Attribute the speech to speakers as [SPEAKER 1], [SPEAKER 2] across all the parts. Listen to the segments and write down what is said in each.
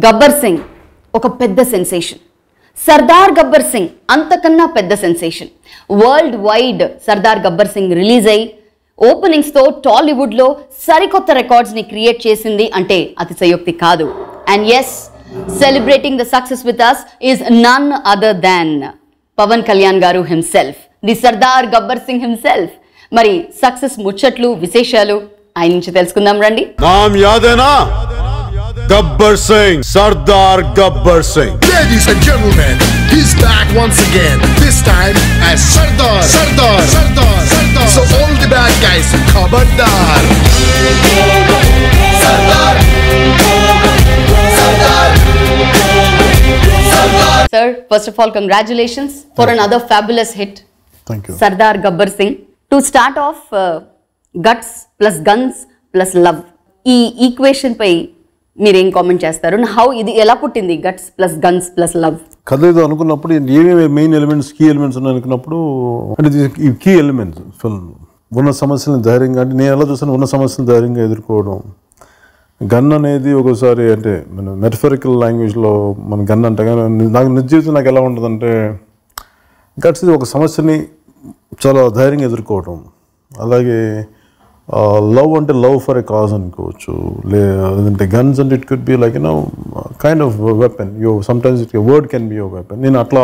[SPEAKER 1] గబ్బర్ సింగ్ ఒక పెద్ద సెన్సేషన్. సర్దార్ గబ్బర్ సింగ్ అంతకన్నా పెద్ద sensation. World wide Sardar Gabbar Singh release అయ్యి ఓపెనింగ్స్తో టాలీవుడ్లో సరికొత్త రికార్డ్స్ని క్రియేట్ చేసింది అంటే అతిశయోక్తి కాదు. And yes, celebrating the success with us is none other than Pawan Kalyan garu himself, the Sardar Gabbar Singh himself. మరి సక్సెస్ ముచ్చట్లు విశేషాలు ఆయన నుంచి తెలుసుకుందాం రండి.
[SPEAKER 2] నామ్ యాదేనా? Gabbar Singh, Sardar Gabbar Singh.
[SPEAKER 3] Ladies and gentlemen, he's back once again. This time as Sardar. So all the bad guys, Khabardar. Sardar.
[SPEAKER 1] Sir, first of all, congratulations for another fabulous hit.
[SPEAKER 4] Thank you.
[SPEAKER 1] Sardar Gabbar Singh. To start off, guts plus guns plus love. ఈ equation పై మీరేం comment చేస్తారు? How ఇది ఎలా పుట్టింది, guts plus guns plus love?
[SPEAKER 4] కథ ఏదో అనుకున్నప్పుడు ఏమేమి మెయిన్ ఎలిమెంట్స్, కీ ఎలిమెంట్స్ ఉన్నాయి అనుకున్నప్పుడు, అంటే ఈ కీ ఎలిమెంట్స్ ఫిల్మ్ ఉన్న సమస్యలను ధైర్యంగా, అంటే నేను ఎలా చూసాను, ఉన్న సమస్యలను ధైర్యంగా ఎదుర్కోవడం. గన్ అనేది ఒకసారి అంటే మన మెటఫరికల్ లాంగ్వేజ్లో మన గన్ అంటే కానీ నాకు నిజ జీవితం నాకు ఎలా ఉంటుందంటే, గట్స్ ఒక సమస్యని చాలా ధైర్యంగా ఎదుర్కోవడం. అలాగే లవ్ అంటే లవ్ ఫర్ ఎ కాజ్ అనుకోవచ్చు, లేదంటే గన్స్ అంటే it could be like kind of weapon. Sometimes it word can be your weapon. నేను అట్లా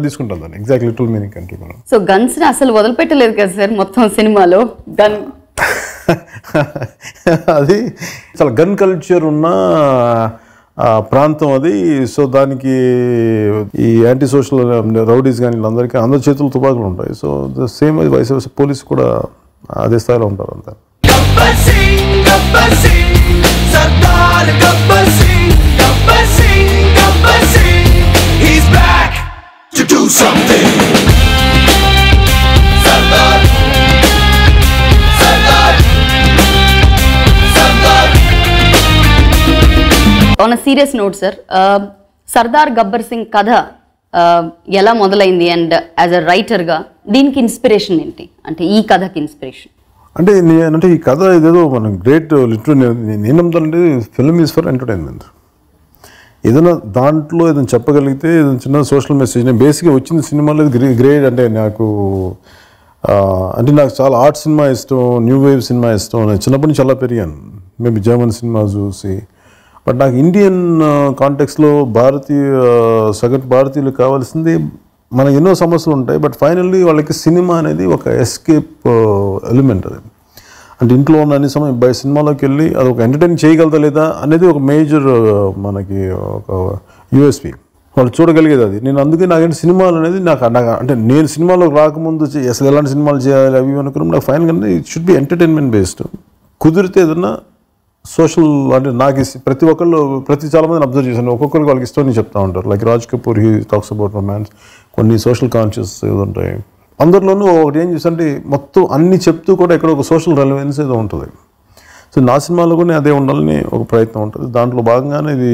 [SPEAKER 4] తీసుకుంటాను దాన్ని ఎగ్జాక్ట్ లిటిల్ మీనింగ్ అంటే.
[SPEAKER 1] సో గన్స్ ని అసలు వదిలిపెట్టలేదు కదా సార్ మొత్తం సినిమాలో. గన్
[SPEAKER 4] అది చాలా గన్ కల్చర్ ఉన్న ప్రాంతం అది. సో దానికి ఈ యాంటీ సోషల్ రౌడీస్ కానీ వీళ్ళందరికీ అందరి చేతులు తుపాకులు ఉంటాయి. So the same vice police కూడా అదే స్థాయిలో ఉంటారు అంతా.
[SPEAKER 1] On a serious note sir, Sardaar Gabbar Singh కథ ఎలా మొదలైంది అండ్ యాజ్ అ రైటర్గా దీనికి ఇన్స్పిరేషన్ ఏంటి? అంటే ఈ కథకి ఇన్స్పిరేషన్
[SPEAKER 4] అంటే ఈ కథ ఇదేదో మనం గ్రేట్ లిటరరీ నేను నమ్ముతానంటే ఫిల్మ్ ఈజ్ ఫర్ ఎంటర్టైన్మెంట్. ఏదైనా దాంట్లో ఏదైనా చెప్పగలిగితే ఏదైనా చిన్న సోషల్ మెసేజ్. నేను బేసిక్గా వచ్చింది సినిమాలో గ్రేట్ అంటే నాకు చాలా ఆర్ట్ సినిమా ఇష్టం, న్యూ వేవ్ సినిమా ఇష్టం. నేను చిన్నప్పటి నుంచి చాలా పెరిగాను, మేబీ జర్మన్ సినిమా చూసి. బట్ నాకు ఇండియన్ కాంటెక్స్లో సగటు భారతీయులు కావాల్సింది, మనకు ఎన్నో సమస్యలు ఉంటాయి బట్ ఫైనల్లీ వాళ్ళకి సినిమా అనేది ఒక ఎస్కేప్ ఎలిమెంట్. అది అంటే ఇంట్లో ఉన్న అన్ని సమయం బై సినిమాలోకి వెళ్ళి అది ఒక ఎంటర్టైన్ చేయగలదా లేదా అనేది ఒక మేజర్ మనకి ఒక యూఎస్పీ వాళ్ళు చూడగలిగేది. అది నేను అందుకే నాకంటే సినిమాలు అనేది నాకు అంటే నేను సినిమాలోకి రాకముందు అసలు ఎలాంటి సినిమాలు చేయాలి అవి అనుకున్నాం. నాకు ఫైనల్గా it should be entertainment based. కుదిరితే ఏదన్నా సోషల్ అంటే నాకు చాలామందిని అబ్జర్వ్ చేశాను, ఒక్కొక్కరికి వాళ్ళకి ఇష్టం చెప్తా ఉంటారు. Like Raj Kapoor, he talks about romance, కొన్ని సోషల్ కాన్షియస్ ఏదో ఉంటాయి. అందరిలోనూ ఒకటి ఏం చేస్తుంటే మొత్తం అన్ని చెప్తూ కూడా ఎక్కడ ఒక సోషల్ రెలవెన్స్ ఏదో ఉంటుంది. సో నా సినిమాలో కూడా అదే ఉండాలని ఒక ప్రయత్నం ఉంటుంది. దాంట్లో భాగంగానే ఇది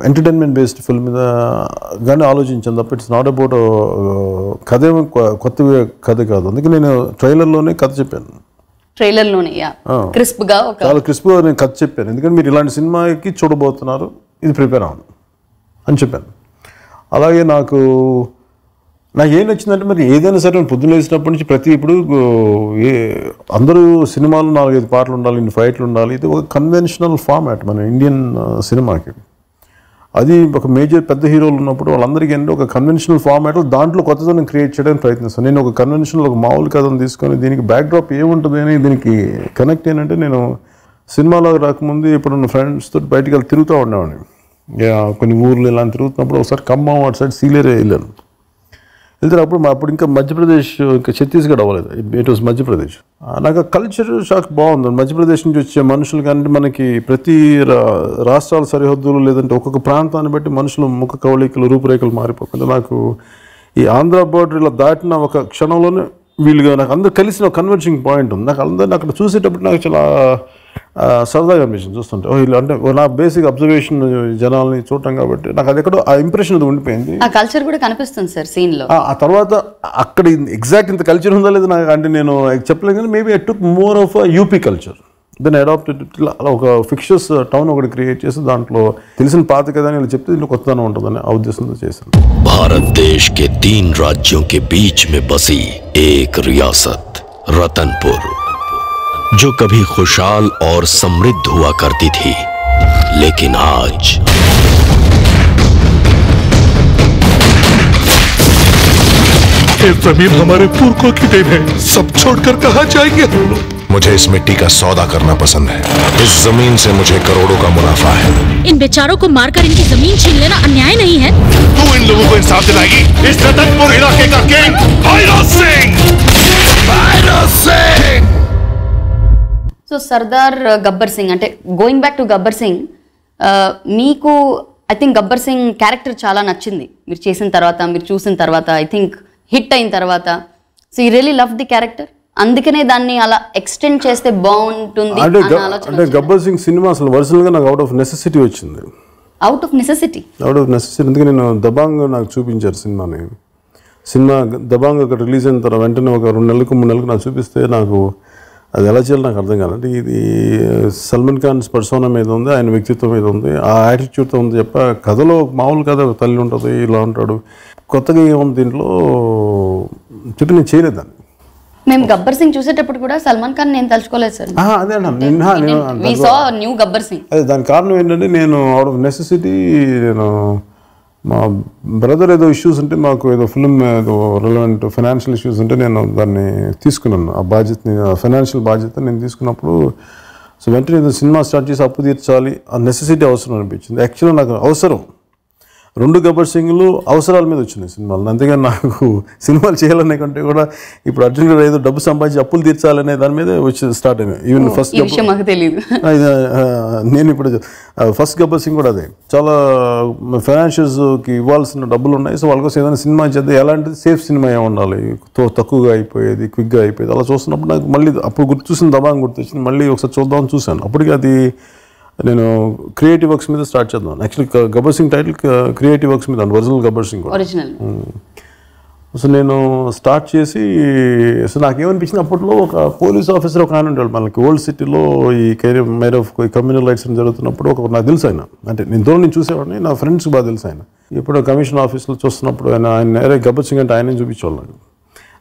[SPEAKER 4] ఎంటర్టైన్మెంట్ బేస్డ్ ఫిల్మ్ మీద కానీ ఆలోచించాను తప్ప ఇట్స్ నాట్ అబౌట్ కథ కొత్త కథ కాదు. అందుకే నేను ట్రైలర్లోనే కథ చెప్పాను.
[SPEAKER 1] ట్రైలర్లోనే చాలా
[SPEAKER 4] క్రిస్ప్గా నేను కథ చెప్పాను. ఎందుకంటే మీరు ఇలాంటి సినిమాకి చూడబోతున్నారు, ఇది ప్రిపేర్ అవ్వను అని చెప్పాను. అలాగే నాకు ఏం నచ్చిందంటే, మరి ఏదైనా సరే పొద్దున్న వేసినప్పటి నుంచి ఇప్పుడు అందరూ సినిమాలు 4-5 పాటలు ఉండాలి, ఇన్ని ఫైట్లు ఉండాలి. ఇది ఒక కన్వెన్షనల్ ఫార్మాట్ మన ఇండియన్ సినిమాకి. అది ఒక మేజర్ పెద్ద హీరోలు ఉన్నప్పుడు వాళ్ళందరికీ ఏంటంటే ఒక కన్వెన్షనల్ ఫార్మాట్లో దాంట్లో కొత్తదనం క్రియేట్ చేయడానికి ప్రయత్నిస్తాను. నేను ఒక కన్వెన్షనల్ ఒక మామూలు కథను తీసుకొని దీనికి బ్యాక్డ్రాప్ ఏముంటుంది అని దీనికి కనెక్ట్ ఏంటంటే, నేను సినిమాలో రాకముందు ఇప్పుడు ఫ్రెండ్స్ తోటి బయటికి వెళ్ళి తిరుగుతూ ఉండేవాడిని. కొన్ని ఊర్లు ఇలా తిరుగుతున్నప్పుడు ఒకసారి ఖమ్మం అటు సైడ్ సీలేరే వెళ్ళాను. వెళ్తే అప్పుడు ఇంకా మధ్యప్రదేశ్, ఇంకా ఛత్తీస్గఢ్ అవ్వలేదు, ఇట్ వాజ్ మధ్యప్రదేశ్. నాకు కల్చర్ షాక్ బాగుంది. మధ్యప్రదేశ్ నుంచి వచ్చే మనుషులు కానీ మనకి ప్రతి రాష్ట్రాల సరిహద్దులు లేదంటే ఒక్కొక్క ప్రాంతాన్ని బట్టి మనుషులు ముఖ కవళికలు రూపురేఖలు మారిపోతుంది. నాకు ఈ ఆంధ్ర బోర్డర్ ఇలా దాటిన ఒక క్షణంలోనే వీళ్ళుగా నాకు అందరూ కలిసిన ఒక కన్వర్జింగ్ పాయింట్ ఉంది. నాకు అందరిని అక్కడ చూసేటప్పుడు నాకు చాలా సరదాగా అనిపించింది చూస్తుంటే. ఇలా అంటే నా బేసిక్ అబ్జర్వేషన్ జనాల్ని చూడటం కాబట్టి నాకు అది ఎక్కడో ఆ ఇంప్రెషన్ అది ఉండిపోయింది.
[SPEAKER 1] ఆ కల్చర్ కూడా కనిపిస్తుంది సార్ సీన్లో.
[SPEAKER 4] ఆ తర్వాత అక్కడ ఎగ్జాక్ట్ ఇంత కల్చర్ ఉందా లేదా నాకు అంటే నేను చెప్పలేను కానీ maybe I took more of UP culture. Then adapted ఇట్లా అలా ఒక ఫిక్షస్ టౌన్ ఒకటి క్రియేట్ చేసి దాంట్లో తెలిసిన పాత కదా అని చెప్తే దీంట్లో కొత్తదనం ఉంటుందని ఆ ఉద్దేశంతో చేశాను.
[SPEAKER 5] भारत देश के 3 राज्यों के बीच में बसी एक रियासत रतनपुर, जो कभी खुशहाल और समृद्ध हुआ करती थी, लेकिन आज
[SPEAKER 3] ये जमीन हमारे पुरखों की देन है, सब छोड़कर कहाँ जाएंगे हम लोग? मुझे इस मिट्टी का सौदा करना पसंद है. इस जमीन से मुझे करोड़ों का मुनाफा है.
[SPEAKER 6] इन बेचारों को मारकर इनकी जमीन छीन लेना अन्याय नहीं है?
[SPEAKER 3] तू इन लोगों को इंसाफ दिलाएगी? इस रतनपुर इलाके का किंग भैरव सिंह. भैरव सिंह.
[SPEAKER 1] సో సర్దార్ గబ్బర్ సింగ్ అంటే going back to Gabbar Singh, మీకు I think Gabbar Singh character చాలా నచ్చింది మీరు చేసిన తర్వాత, మీరు చూసిన తర్వాత, ఐ థింక్ హిట్ అయిన తర్వాత. So you really love the character, అందుకనే దాన్ని అలా ఎక్స్టెండ్ చేస్తే బాగుంటుంది
[SPEAKER 4] అంటే
[SPEAKER 1] అన్న ఆలోచన
[SPEAKER 4] అంటే గబ్బర్ సింగ్ సినిమా అసలు ఒరిజినల్గా నాకు అవుట్ ఆఫ్ నెసెసిటీ వచ్చింది.
[SPEAKER 1] అవుట్ ఆఫ్ నెసెసిటీ
[SPEAKER 4] అందుకే నేను దబాంగ్ నాకు చూపించారు సినిమా దబాంగ్ అక్కడ రిలీజ్ అయిన తర్వాత వెంటనే ఒక 2 నెలలకు 3 నెలలకు నాకు చూపిస్తే నాకు అది ఎలా చేయాలో నాకు అర్థం కాదంటే ఇది సల్మాన్ ఖాన్ పర్సోనా మీద ఉంది, ఆయన వ్యక్తిత్వం మీద ఉంది, ఆ యాటిట్యూడ్తో ఉంది చెప్ప కథలో మామూలు కథ తల్లి ఉంటుంది ఇలా ఉంటాడు, కొత్తగా ఏముంది దీంట్లో చెప్పి నేను చేయలేదు దాన్ని.
[SPEAKER 1] మేము గబ్బర్ సింగ్ చూసేటప్పుడు కూడా సల్మాన్ ఖాన్ నేను తలుచుకోలేదు సార్.
[SPEAKER 4] అదే
[SPEAKER 1] న్యూ గబ్బర్ సింగ్.
[SPEAKER 4] అదే దాని కారణం ఏంటంటే నేను అవుట్ ఆఫ్ నెసెసిటీ నేను మా బ్రదర్ ఏదో ఇష్యూస్ ఉంటే మాకు ఏదో ఫిల్మ్ ఏదో రిలవెంట్ ఫైనాన్షియల్ ఇష్యూస్ ఉంటే నేను దాన్ని తీసుకున్నాను, ఆ బాధ్యతని ఫైనాన్షియల్ బాధ్యత నేను తీసుకున్నప్పుడు సో వెంటనే ఏదో సినిమా స్టార్ట్ చేసి అప్పు తీర్చాలి, ఆ నెసెసిటీ అవసరం అనిపించింది. యాక్చువల్గా నాకు అవసరం 2 గబ్బర్ సింగ్లు అవసరాల మీద వచ్చినాయి సినిమాలు, అంతేగాని నాకు సినిమాలు చేయాలనే కంటే కూడా ఇప్పుడు అర్జున్ ఏదో డబ్బు సంపాదించి అప్పులు తీర్చాలనే దాని మీద వచ్చి స్టార్ట్ అయినాయి. ఈవెన్ ఫస్ట్
[SPEAKER 1] మాకు తెలియదు
[SPEAKER 4] నేను ఇప్పుడు ఫస్ట్ గబ్బర్ సింగ్ కూడా అదే చాలా ఫైనాన్షియల్స్కి ఇవ్వాల్సిన డబ్బులు ఉన్నాయి. సో వాళ్ళ కోసం ఏదైనా సినిమా చేద్దాం, ఎలాంటిది సేఫ్ సినిమా ఏమి ఉండాలి, తక్కువగా అయిపోయేది, క్విక్గా అయిపోయేది, అలా చూస్తున్నప్పుడు నాకు మళ్ళీ అప్పుడు చూసిన దబాంగ్ గుర్తొచ్చింది, మళ్ళీ ఒకసారి చూద్దామని చూశాను. అప్పటికి అది నేను క్రియేటివ్ వర్క్స్ మీద స్టార్ట్ చేద్దాం. Actually Gabbar Singh title creative works మీద original Gabbar Singh
[SPEAKER 1] original.
[SPEAKER 4] So నేను స్టార్ట్ చేసి సో నాకేమనిపించింది అప్పట్లో ఒక పోలీస్ ఆఫీసర్ ఒక ఆయన ఉంటాడు మనకి ఓల్డ్ సిటీలో ఈ మైర్ ఆఫ్ కమ్యూనల్ రైట్స్ జరుగుతున్నప్పుడు ఒక నాకు తెలుసు ఆయన, అంటే నేను దూరం నుంచి చూసేవాడిని, నా ఫ్రెండ్స్కి బాగా తెలుసు ఆయన. ఇప్పుడు కమిషన్ ఆఫీస్లో చూస్తున్నప్పుడు ఆయన గబ్బర్ సింగ్ అంటే ఆయనే చూపించేవాళ్ళు.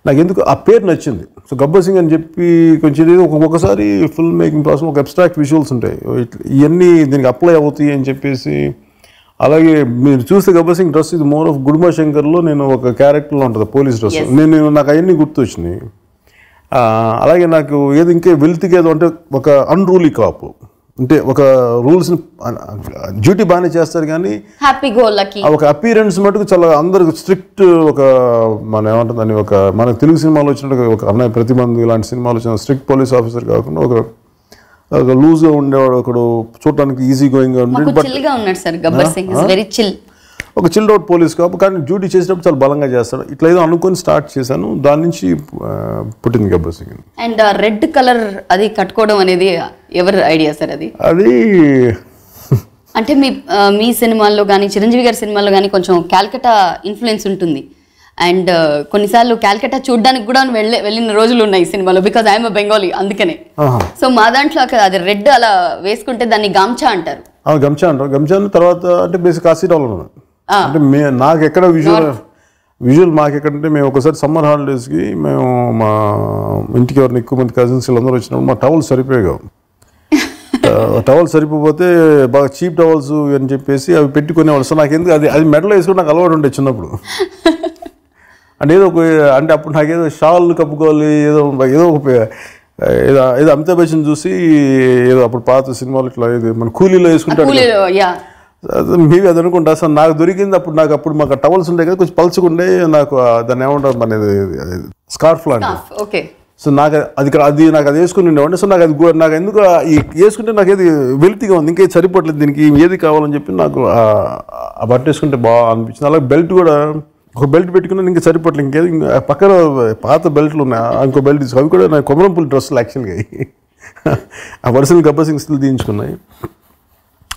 [SPEAKER 4] నాకు ఎందుకు ఆ పేరు నచ్చింది. సో గబ్బర్ సింగ్ అని చెప్పి కొంచెం ఒక్కొక్కసారి ఫిల్మ్ మేకింగ్ ప్రాసెస్ ఒక అబ్స్ట్రాక్ట్ విజువల్స్ ఉంటాయి, ఇవన్నీ దీనికి అప్లై అవుతాయి అని చెప్పేసి. అలాగే మీరు చూస్తే గబ్బర్ సింగ్ డ్రెస్ ఇది మోర్ ఆఫ్ గుడుంబా శంకర్లో నేను ఒక క్యారెక్టర్లో ఉంటుంది పోలీస్ డ్రెస్, నాకు అవన్నీ గుర్తు వచ్చినాయి. అలాగే నాకు ఏదో ఇంకా వెల్త్కి ఏదో అంటే ఒక అన్రూలీ కాపు, అంటే ఒక రూల్స్ డ్యూటీ బాగానే చేస్తారు కానీ ఒక అపీరెన్స్ మటుకు చాలా అందరికి స్ట్రిక్ట్, ఒక మన ఏమంటుందని ఒక మనకు తెలుగు సినిమాలో వచ్చినట్టు ఒక అన్నయ్య ప్రతిబంధు ఇలాంటి సినిమాలు వచ్చిన స్ట్రిక్ట్ పోలీస్ ఆఫీసర్ కాకుండా ఒక లూజ్గా ఉండేవాడు, ఒకడు చూడటానికి ఈజీ గోయింగ్గా ఉండేది, ఒక చిల్డ్ అవుట్ పోలీస్ కాపు, కానీ డ్యూటీ చేసేటప్పుడు చాలా బలంగా చేస్తాడు. ఇట్లా ఏదో అనుకొని స్టార్ట్ చేశాను, దాని నుంచి పుట్టింది Gabbar Singh.
[SPEAKER 1] And red colour అది కట్టుకోవడం అనేది ఎవరి ఐడియా సార్?
[SPEAKER 4] అది
[SPEAKER 1] అంటే మీ సినిమాల్లో కానీ చిరంజీవి గారి సినిమాల్లో కానీ కొంచెం క్యాల్కటా ఇన్ఫ్లుయెన్స్ ఉంటుంది. అండ్ కొన్నిసార్లు క్యాల్కటా చూడడానికి కూడా వెళ్ళిన రోజులు ఉన్నాయి సినిమాలో, బికాజ్ ఐఎమ్ బెంగాలీ అందుకనే. సో మా దాంట్లో అది రెడ్ అలా వేసుకుంటే దాన్ని గమ్చా అంటారు.
[SPEAKER 4] గమ్చా అంటారు. గమ్చా తర్వాత అంటే బేసిక్ కాశీరావులో అంటే నాకు ఎక్కడ విజువల్ మాకు ఎక్కడంటే మేము ఒకసారి సమ్మర్ హాలిడేస్కి మేము మా ఇంటికి ఎవరిని ఎక్కువ మంది కజిన్స్ వీళ్ళందరూ వచ్చినప్పుడు మా టవల్స్ సరిపోయాయి. టవల్స్ సరిపోతే బాగా చీప్ టవల్స్ అని చెప్పేసి అవి పెట్టుకునేవాళ్ళు. సో నాకు ఎందుకు అది మెడలో వేసుకుని నాకు అలవాటు ఉండే చిన్నప్పుడు. అంటే అంటే అప్పుడు నాకేదో షాల్ కప్పుకోవాలి, ఏదో అమితాబ్ బచ్చన్ చూసి ఏదో అప్పుడు పాత సినిమాలు ఇట్లా మన కూలీలో వేసుకుంటాడు మేబీ అది అనుకుంటా. అసలు నాకు దొరికింది అప్పుడు మాకు టవల్స్ ఉంటాయి కదా కొంచెం పలుచుకుండే, నాకు దాన్ని ఏమంటారు మనది స్కార్ఫ్ లాంటి. సో నాకు అది వేసుకుని ఉండేవాడిని. సో నాకు ఎందుకు వేసుకుంటే నాకు ఏది వెల్తీగా ఉంది, ఇంకేది సరిపోవట్లేదు దీనికి, ఏది కావాలని చెప్పి నాకు ఆ బట్ట వేసుకుంటే బాగా అనిపించింది. అలాగే బెల్ట్ కూడా ఒక బెల్ట్ పెట్టుకున్నా ఇంకా సరిపోవట్లేదు, ఇంకేది పక్కన పాత బెల్ట్లు ఉన్నాయి, ఇంకో బెల్ట్ తీసుకు అవి కూడా నాకు కొమరంపుల్ డ్రెస్సులు యాక్చువల్గా ఆ ఒరిజినల్ గబ్బర్ సింగ్ స్టిల్ తీయించుకున్నాయి.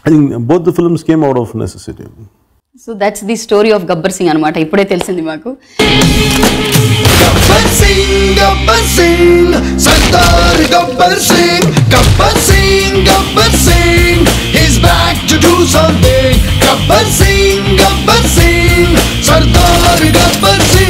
[SPEAKER 4] I think both the films came out of necessity.
[SPEAKER 1] So that's the story of Gabbar Singh అనమాట. ఇప్పుడే తెలిసింది మాకు.
[SPEAKER 7] Gabbar Singh, Sardar Gabbar Singh, Gabbar Singh, Gabbar Singh, he's back to do something. Gabbar Singh, Sardar Gabbar Singh.